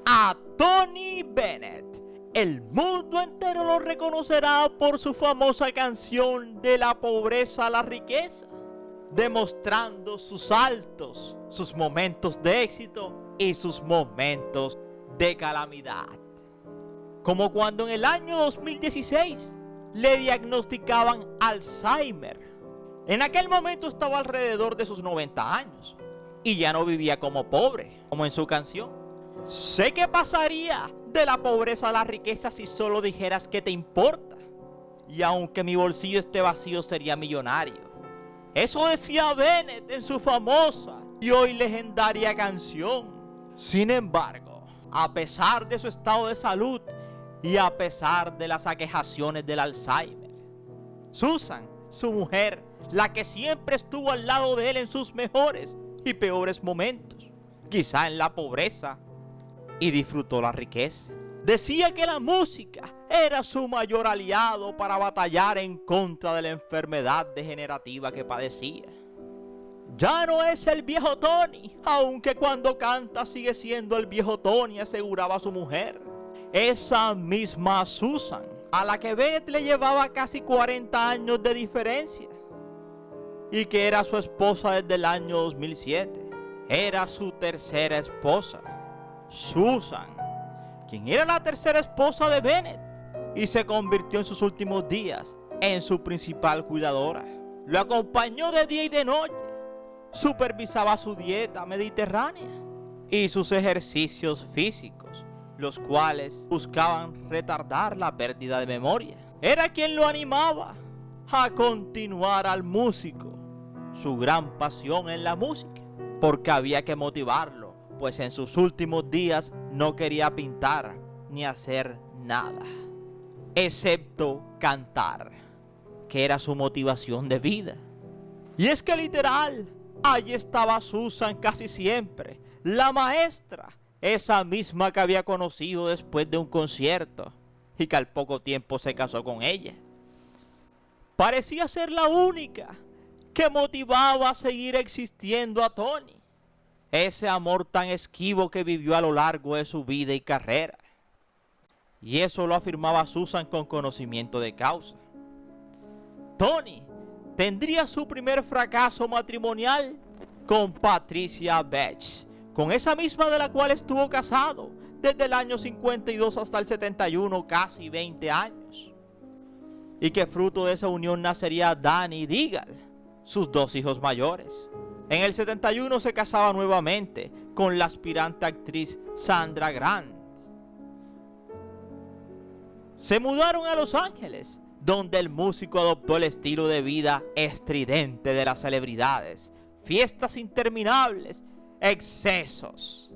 a Tony Bennett. El mundo entero lo reconocerá por su famosa canción De la pobreza a la riqueza, demostrando sus altos, sus momentos de éxito y sus momentos de calamidad. Como cuando en el año 2016 le diagnosticaban Alzheimer. En aquel momento estaba alrededor de sus 90 años y ya no vivía como pobre, como en su canción. Sé que pasaría de la pobreza a la riqueza si solo dijeras que te importa. Y aunque mi bolsillo esté vacío, sería millonario. Eso decía Bennett en su famosa y hoy legendaria canción. Sin embargo, a pesar de su estado de salud y a pesar de las aquejaciones del Alzheimer, Susan, su mujer, la que siempre estuvo al lado de él en sus mejores y peores momentos, quizá en la pobreza, y disfrutó la riqueza. Decía que la música era su mayor aliado para batallar en contra de la enfermedad degenerativa que padecía. Ya no es el viejo Tony, aunque cuando canta sigue siendo el viejo Tony, aseguraba su mujer. Esa misma Susan, a la que Bennett le llevaba casi 40 años de diferencia y que era su esposa desde el año 2007. Era su tercera esposa, Susan, quien era la tercera esposa de Bennett y se convirtió en sus últimos días en su principal cuidadora. Lo acompañó de día y de noche, supervisaba su dieta mediterránea y sus ejercicios físicos, los cuales buscaban retardar la pérdida de memoria. Era quien lo animaba a continuar al músico, su gran pasión en la música, porque había que motivarlo, pues en sus últimos días no quería pintar ni hacer nada, excepto cantar, que era su motivación de vida. Y es que literal, allí estaba Susan casi siempre, la maestra, esa misma que había conocido después de un concierto y que al poco tiempo se casó con ella. Parecía ser la única que motivaba a seguir existiendo a Tony, ese amor tan esquivo que vivió a lo largo de su vida y carrera. Y eso lo afirmaba Susan con conocimiento de causa. Tony tendría su primer fracaso matrimonial con Patricia Betts, con esa misma de la cual estuvo casado desde el año 52 hasta el 71, casi 20 años. Y que fruto de esa unión nacería Danny Diggle, sus dos hijos mayores. En el 71 se casaba nuevamente con la aspirante actriz Sandra Grant. Se mudaron a Los Ángeles, donde el músico adoptó el estilo de vida estridente de las celebridades, fiestas interminables, excesos.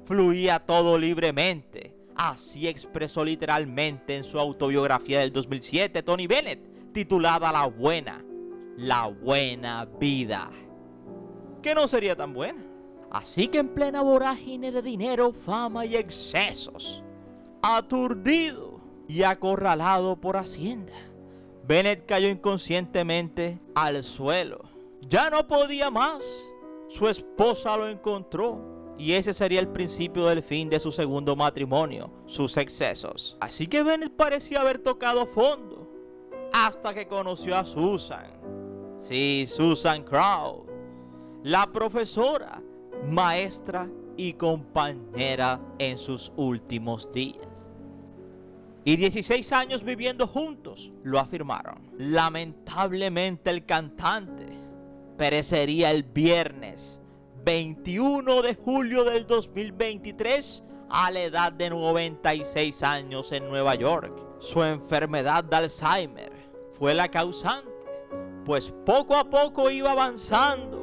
Fluía todo libremente. Así expresó literalmente en su autobiografía del 2007 Tony Bennett, titulada La buena vida. Que no sería tan buena. Así que en plena vorágine de dinero, fama y excesos, aturdido y acorralado por Hacienda, Bennett cayó inconscientemente al suelo. Ya no podía más. Su esposa lo encontró y ese sería el principio del fin de su segundo matrimonio, sus excesos. Así que Bennett parecía haber tocado fondo hasta que conoció a Susan. Sí, Susan Crowe, la profesora, maestra y compañera en sus últimos días. Y 16 años viviendo juntos, lo afirmaron. Lamentablemente el cantante perecería el viernes 21 de julio del 2023 a la edad de 96 años en Nueva York. Su enfermedad de Alzheimer fue la causante, pues poco a poco iba avanzando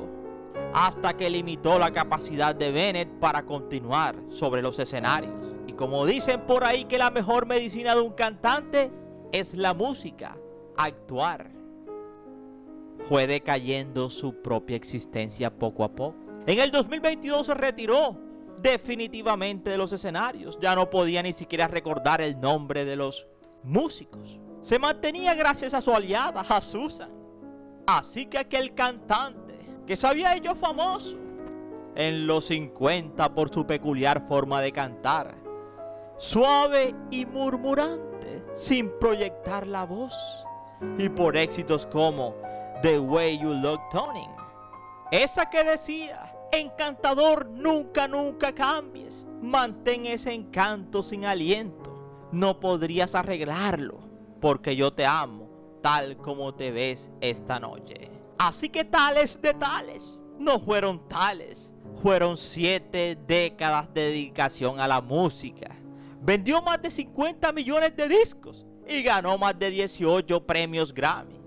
hasta que limitó la capacidad de Bennett para continuar sobre los escenarios. Y como dicen por ahí que la mejor medicina de un cantante es la música, actuar. Fue decayendo su propia existencia poco a poco. En el 2022 se retiró definitivamente de los escenarios. Ya no podía ni siquiera recordar el nombre de los músicos. Se mantenía gracias a su aliada, a Susan. Así que aquel cantante que se había hecho famoso en los 50 por su peculiar forma de cantar, suave y murmurante, sin proyectar la voz, y por éxitos como The Way You Look Tony, esa que decía: encantador, nunca, nunca cambies, mantén ese encanto sin aliento, no podrías arreglarlo, porque yo te amo tal como te ves esta noche. Así que tales de tales, no fueron tales, fueron 7 décadas de dedicación a la música. Vendió más de 50 millones de discos y ganó más de 18 premios Grammy.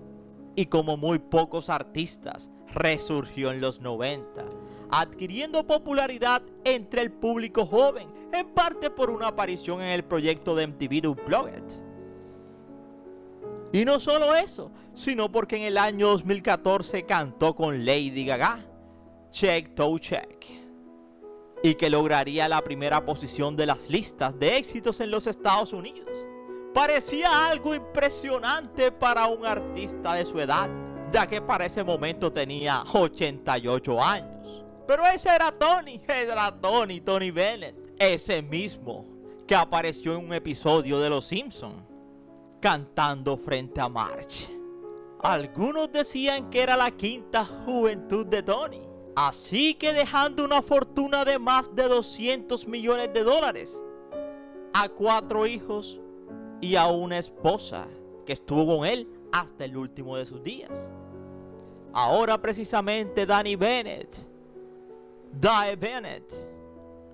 Y como muy pocos artistas, resurgió en los 90, adquiriendo popularidad entre el público joven, en parte por una aparición en el proyecto de MTV Unplugged. Y no solo eso, sino porque en el año 2014 cantó con Lady Gaga, Check to Check, y que lograría la primera posición de las listas de éxitos en los Estados Unidos. Parecía algo impresionante para un artista de su edad, ya que para ese momento tenía 88 años. Pero ese era Tony Bennett, ese mismo que apareció en un episodio de Los Simpsons, cantando frente a Marge. Algunos decían que era la quinta juventud de Tony. Así que dejando una fortuna de más de 200 millones de dólares, a 4 hijos y a una esposa que estuvo con él hasta el último de sus días. Ahora precisamente Dae Bennett,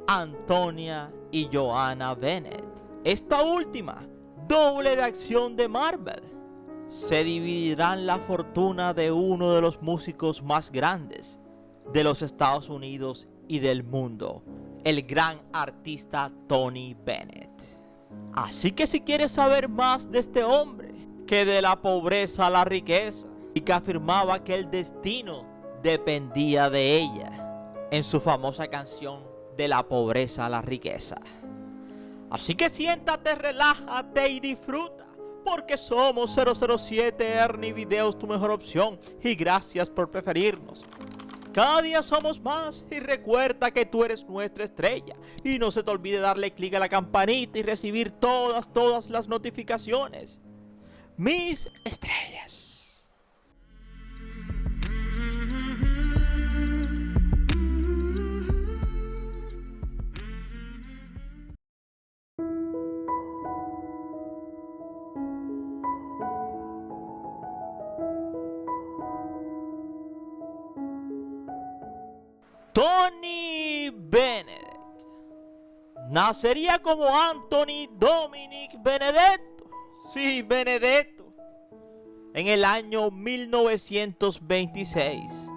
Antonia y Joanna Bennett, esta última doble de acción de Marvel, se dividirán la fortuna de uno de los músicos más grandes de los Estados Unidos y del mundo, el gran artista Tony Bennett. Así que si quieres saber más de este hombre, que de la pobreza a la riqueza, y que afirmaba que el destino dependía de ella, en su famosa canción De la pobreza a la riqueza. Así que siéntate, relájate y disfruta, porque somos 007 Ernie Videos, tu mejor opción, y gracias por preferirnos. Cada día somos más, y recuerda que tú eres nuestra estrella. Y no se te olvide darle clic a la campanita y recibir todas las notificaciones. Mis estrellas. Tony Bennett nacería como Anthony Dominic Benedetto, sí, Benedetto, en el año 1926,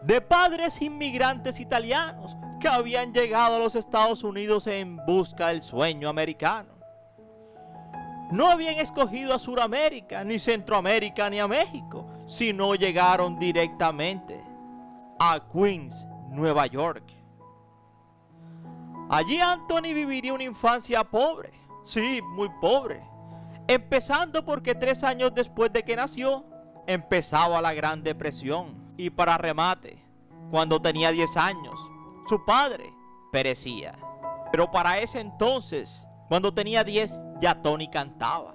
de padres inmigrantes italianos que habían llegado a los Estados Unidos en busca del sueño americano. No habían escogido a Sudamérica, ni Centroamérica, ni a México, sino llegaron directamente a Queens, Nueva York. Allí Anthony viviría una infancia pobre, sí, muy pobre, empezando porque 3 años después de que nació, empezaba la Gran Depresión, y para remate, cuando tenía 10 años, su padre perecía. Pero para ese entonces, cuando tenía 10, ya Tony cantaba.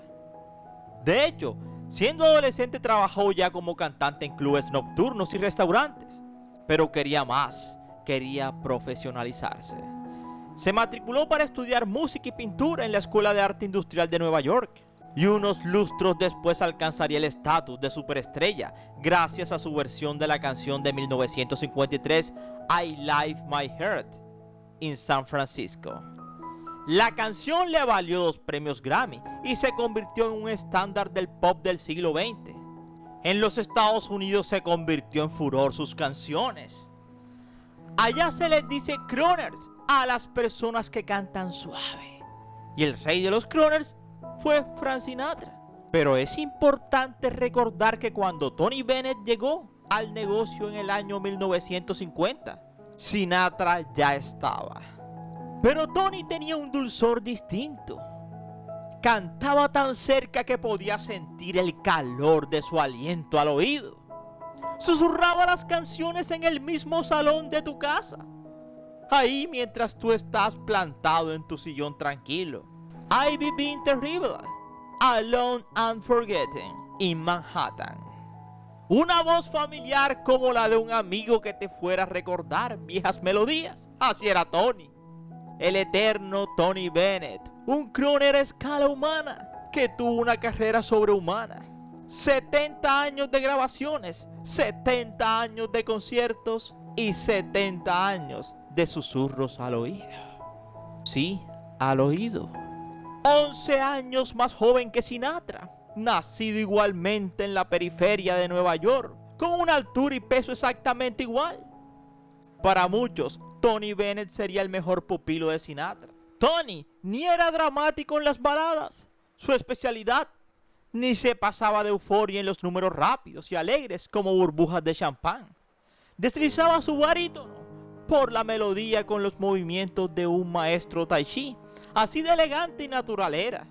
De hecho, siendo adolescente trabajó ya como cantante en clubes nocturnos y restaurantes. Pero quería más, quería profesionalizarse. Se matriculó para estudiar música y pintura en la Escuela de Arte Industrial de Nueva York. Y unos lustros después alcanzaría el estatus de superestrella gracias a su versión de la canción de 1953 I Live My Heart in San Francisco. La canción le valió 2 premios Grammy y se convirtió en un estándar del pop del siglo XX. En los Estados Unidos se convirtió en furor sus canciones. Allá se les dice crooners a las personas que cantan suave. Y el rey de los crooners fue Frank Sinatra. Pero es importante recordar que cuando Tony Bennett llegó al negocio en el año 1950, Sinatra ya estaba. Pero Tony tenía un dulzor distinto. Cantaba tan cerca que podía sentir el calor de su aliento al oído. Susurraba las canciones en el mismo salón de tu casa. ahí mientras tú estás plantado en tu sillón tranquilo. I've been terrible, alone and forgotten in Manhattan. Una voz familiar como la de un amigo que te fuera a recordar viejas melodías. Así era Tony. El eterno Tony Bennett, un crooner a escala humana que tuvo una carrera sobrehumana. 70 años de grabaciones, 70 años de conciertos y 70 años de susurros al oído. Sí, al oído. 11 años más joven que Sinatra, nacido igualmente en la periferia de Nueva York, con una altura y peso exactamente igual. Para muchos, Tony Bennett sería el mejor pupilo de Sinatra. Tony ni era dramático en las baladas, su especialidad, ni se pasaba de euforia en los números rápidos y alegres como burbujas de champán. Deslizaba su barítono por la melodía con los movimientos de un maestro tai chi, así de elegante y natural era.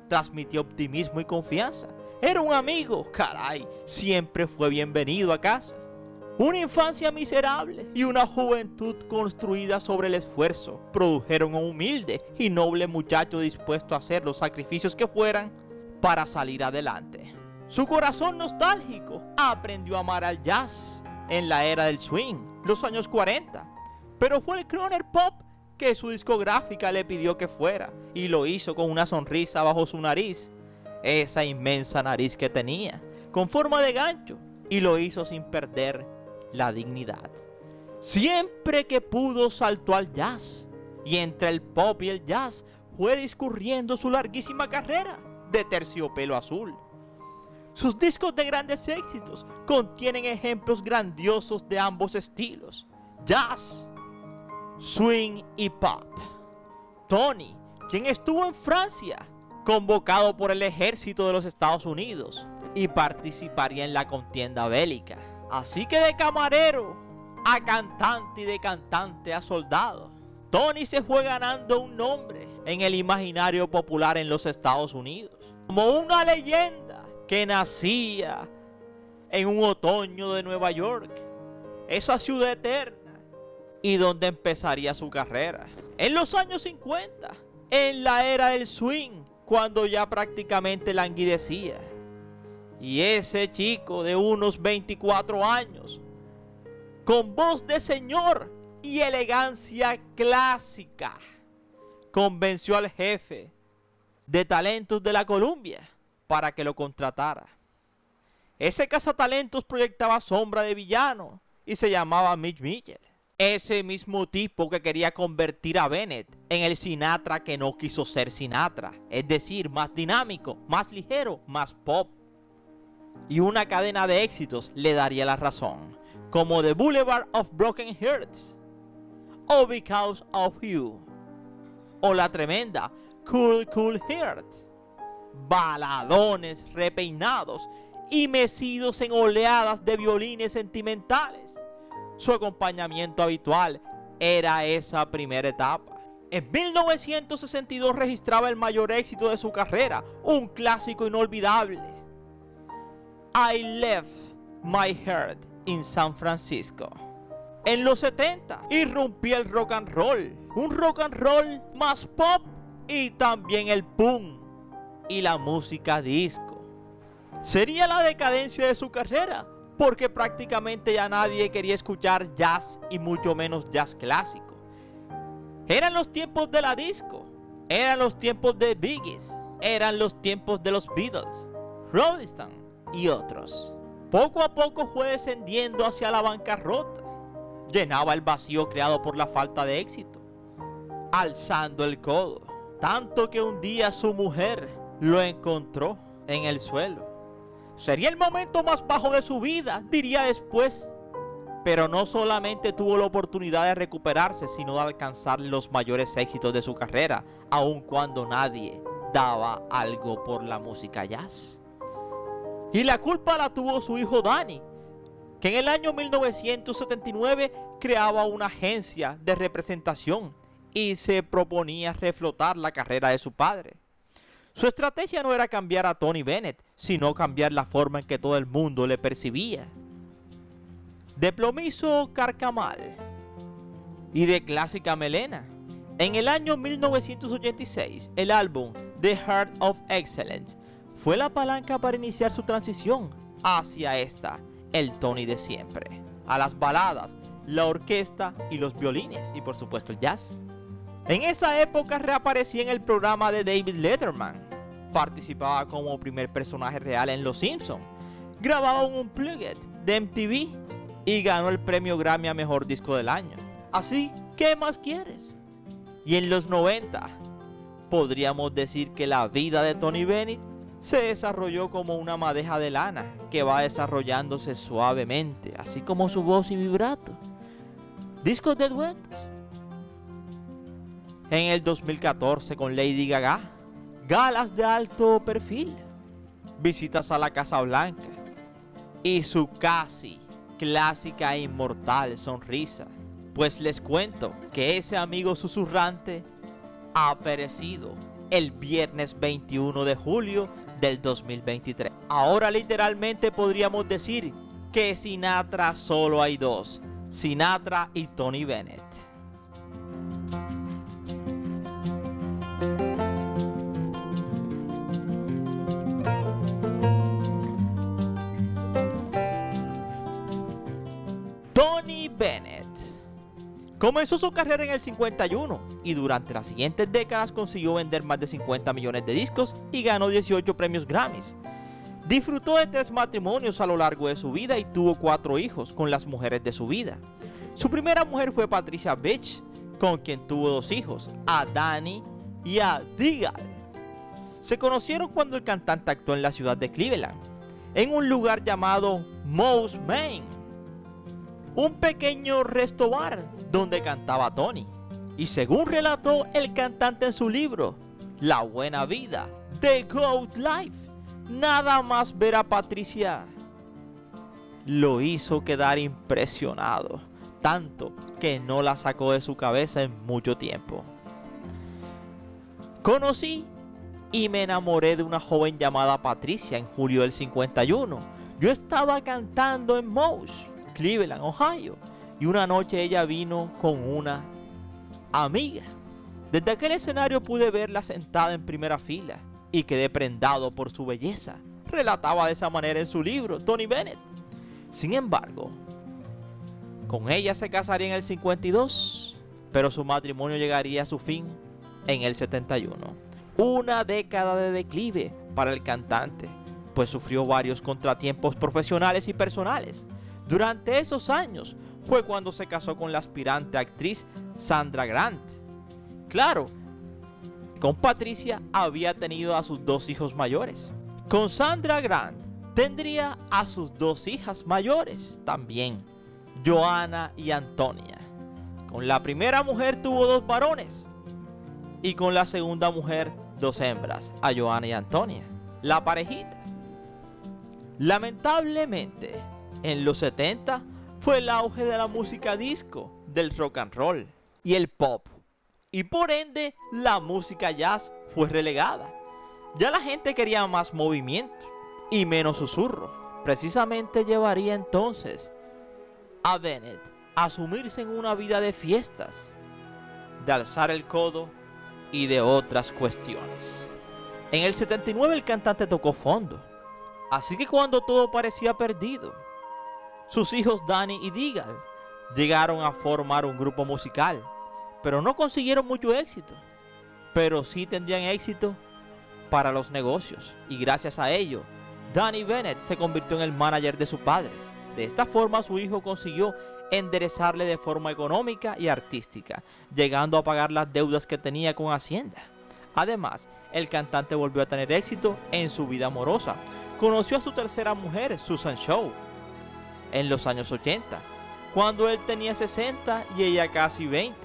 Transmitía optimismo y confianza. Era un amigo, caray, siempre fue bienvenido a casa. Una infancia miserable y una juventud construida sobre el esfuerzo produjeron a un humilde y noble muchacho dispuesto a hacer los sacrificios que fueran para salir adelante. Su corazón nostálgico aprendió a amar al jazz en la era del swing, los años 40, pero fue el crooner pop que su discográfica le pidió que fuera, y lo hizo con una sonrisa bajo su nariz, esa inmensa nariz que tenía, con forma de gancho, y lo hizo sin perder la dignidad. Siempre que pudo saltó al jazz, y entre el pop y el jazz fue discurriendo su larguísima carrera de Terciopelo Azul. Sus discos de grandes éxitos contienen ejemplos grandiosos de ambos estilos, jazz, swing y pop. Tony, quien estuvo en Francia, convocado por el ejército de los Estados Unidos, y participaría en la contienda bélica. Así que de camarero a cantante y de cantante a soldado, Tony se fue ganando un nombre en el imaginario popular en los Estados Unidos, como una leyenda que nacía en un otoño de Nueva York, esa ciudad eterna, y donde empezaría su carrera. En los años 50, en la era del swing, cuando ya prácticamente languidecía. Y ese chico de unos 24 años, con voz de señor y elegancia clásica, convenció al jefe de talentos de la Columbia para que lo contratara. Ese cazatalentos proyectaba sombra de villano y se llamaba Mitch Miller. Ese mismo tipo que quería convertir a Bennett en el Sinatra que no quiso ser Sinatra, es decir, más dinámico, más ligero, más pop. Y una cadena de éxitos le daría la razón, como The Boulevard of Broken Hearts, o Because of You, o la tremenda Cool Cool Heart. Baladones repeinados y mecidos en oleadas de violines sentimentales. Su acompañamiento habitual era esa primera etapa. En 1962 registraba el mayor éxito de su carrera, un clásico inolvidable, I Left My Heart in San Francisco. En los 70 irrumpía el rock and roll, un rock and roll más pop, y también el punk y la música disco. Sería la decadencia de su carrera, porque prácticamente ya nadie quería escuchar jazz y mucho menos jazz clásico. Eran los tiempos de la disco, eran los tiempos de Biggies, eran los tiempos de los Beatles, Rolling Stone y otros. Poco a poco fue descendiendo hacia la bancarrota. Llenaba el vacío creado por la falta de éxito, alzando el codo, tanto que un día su mujer lo encontró en el suelo. Sería el momento más bajo de su vida, diría después. Pero no solamente tuvo la oportunidad de recuperarse, sino de alcanzar los mayores éxitos de su carrera, aun cuando nadie daba algo por la música jazz. Y la culpa la tuvo su hijo Danny, que en el año 1979 creaba una agencia de representación y se proponía reflotar la carrera de su padre. Su estrategia no era cambiar a Tony Bennett, sino cambiar la forma en que todo el mundo le percibía. De plomizo carcamal, y de clásica melena. En el año 1986, el álbum The Heart of Excellence fue la palanca para iniciar su transición hacia el Tony de siempre, a las baladas, la orquesta y los violines, y por supuesto el jazz. En esa época reaparecía en el programa de David Letterman, participaba como primer personaje real en Los Simpsons, grababa un Unplugged de MTV y ganó el premio Grammy a Mejor Disco del Año. Así, ¿qué más quieres? Y en los 90, podríamos decir que la vida de Tony Bennett se desarrolló como una madeja de lana que va desarrollándose suavemente, así como su voz y vibrato. Discos de duetos. En el 2014 con Lady Gaga, galas de alto perfil, visitas a la Casa Blanca y su casi clásica e inmortal sonrisa. Pues les cuento que ese amigo susurrante ha perecido el viernes 21 de julio del 2023. Ahora literalmente podríamos decir que Sinatra solo hay dos, Sinatra y Tony Bennett. Tony Bennett comenzó su carrera en el 51 y durante las siguientes décadas consiguió vender más de 50 millones de discos y ganó 18 premios Grammys. Disfrutó de 3 matrimonios a lo largo de su vida y tuvo 4 hijos con las mujeres de su vida. Su primera mujer fue Patricia Beach, con quien tuvo 2 hijos, a Danny y a Diggle. Se conocieron cuando el cantante actuó en la ciudad de Cleveland, en un lugar llamado Moe's, Maine, un pequeño resto bar donde cantaba Tony. Y según relató el cantante en su libro, La Buena Vida, The Good Life, nada más ver a Patricia lo hizo quedar impresionado, tanto que no la sacó de su cabeza en mucho tiempo. Conocí y me enamoré de una joven llamada Patricia en julio del 51. Yo estaba cantando en Moe's, Cleveland, Ohio, y una noche ella vino con una amiga. Desde aquel escenario pude verla sentada en primera fila y quedé prendado por su belleza. Relataba de esa manera en su libro, Tony Bennett. Sin embargo, con ella se casaría en el 52, pero su matrimonio llegaría a su fin en el 71. Una década de declive para el cantante, pues sufrió varios contratiempos profesionales y personales. Durante esos años fue cuando se casó con la aspirante actriz Sandra Grant. Claro, con Patricia había tenido a sus 2 hijos mayores. Con Sandra Grant tendría a sus 2 hijas mayores también, Joanna y Antonia. Con la primera mujer tuvo 2 varones y con la segunda mujer 2 hembras, a Joanna y Antonia, la parejita. Lamentablemente, en los 70 fue el auge de la música disco, del rock and roll y el pop, y por ende la música jazz fue relegada. Ya la gente quería más movimiento y menos susurro. Precisamente llevaría entonces a Bennett a sumirse en una vida de fiestas, de alzar el codo y de otras cuestiones. En el 79 el cantante tocó fondo, así que cuando todo parecía perdido, sus hijos Danny y Diggle llegaron a formar un grupo musical, pero no consiguieron mucho éxito. Pero sí tendrían éxito para los negocios, y gracias a ello, Danny Bennett se convirtió en el manager de su padre. De esta forma su hijo consiguió enderezarle de forma económica y artística, llegando a pagar las deudas que tenía con Hacienda. Además, el cantante volvió a tener éxito en su vida amorosa. Conoció a su tercera mujer, Susan Shaw, en los años 80, cuando él tenía 60 y ella casi 20.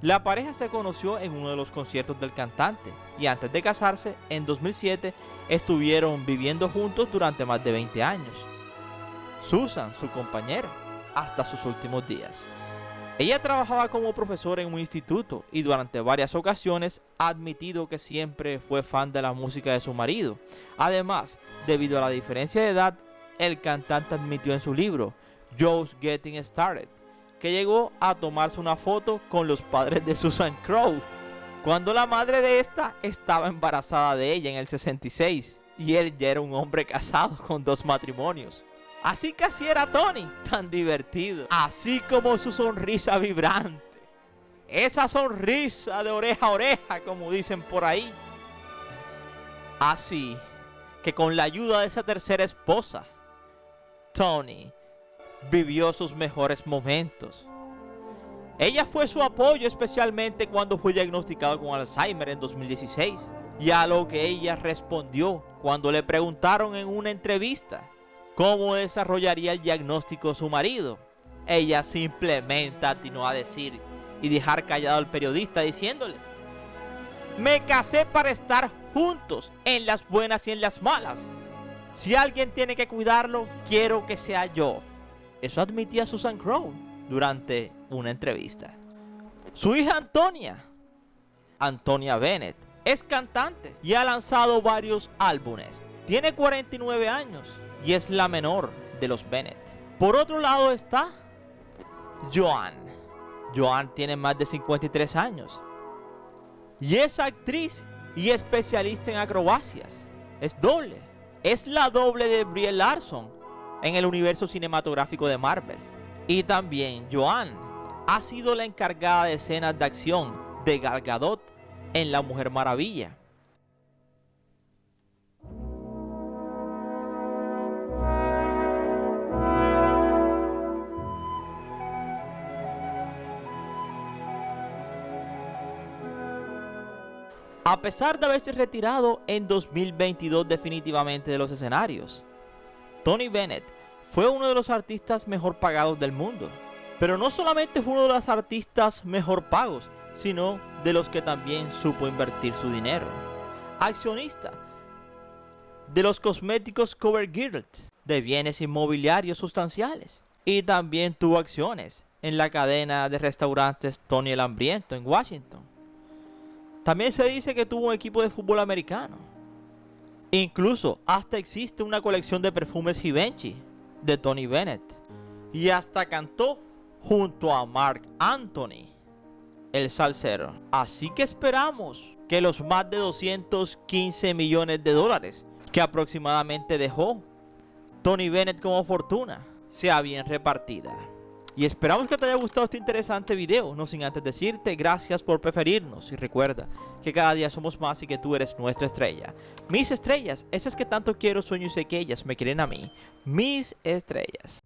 La pareja se conoció en uno de los conciertos del cantante y antes de casarse, en 2007, estuvieron viviendo juntos durante más de 20 años. Susan, su compañera, hasta sus últimos días. Ella trabajaba como profesora en un instituto y durante varias ocasiones ha admitido que siempre fue fan de la música de su marido. Además, debido a la diferencia de edad, el cantante admitió en su libro, Just Getting Started, que llegó a tomarse una foto con los padres de Susan Crowe, cuando la madre de esta estaba embarazada de ella en el 66 y él ya era un hombre casado con 2 matrimonios. Así que así era Tony, tan divertido, así como su sonrisa vibrante, esa sonrisa de oreja a oreja, como dicen por ahí. Así que con la ayuda de esa tercera esposa, Tony vivió sus mejores momentos. Ella fue su apoyo, especialmente cuando fue diagnosticado con Alzheimer en 2016. Y a lo que ella respondió cuando le preguntaron en una entrevista cómo desarrollaría el diagnóstico su marido, ella simplemente atinó a decir y dejar callado al periodista diciéndole: me casé para estar juntos en las buenas y en las malas. Si alguien tiene que cuidarlo, quiero que sea yo. Eso admitía Susan Crowe durante una entrevista. Su hija Antonia Bennett, es cantante y ha lanzado varios álbumes. Tiene 49 años y es la menor de los Bennett. Por otro lado está Joan. Joan tiene más de 53 años y es actriz y especialista en acrobacias. Es doble. Es la doble de Brie Larson en el universo cinematográfico de Marvel. Y también Joan ha sido la encargada de escenas de acción de Gal Gadot en La Mujer Maravilla. A pesar de haberse retirado en 2022 definitivamente de los escenarios, Tony Bennett fue uno de los artistas mejor pagados del mundo. Pero no solamente fue uno de los artistas mejor pagos, sino de los que también supo invertir su dinero. Accionista de los cosméticos CoverGirl, de bienes inmobiliarios sustanciales. Y también tuvo acciones en la cadena de restaurantes Tony el Hambriento en Washington. También se dice que tuvo un equipo de fútbol americano. Incluso hasta existe una colección de perfumes Givenchy de Tony Bennett. Y hasta cantó junto a Marc Anthony, el salsero. Así que esperamos que los más de 215 millones de dólares que aproximadamente dejó Tony Bennett como fortuna sea bien repartida. Y esperamos que te haya gustado este interesante video, no sin antes decirte gracias por preferirnos y recuerda que cada día somos más y que tú eres nuestra estrella. Mis estrellas, esas que tanto quiero, sueño y sé que ellas me quieren a mí. Mis estrellas.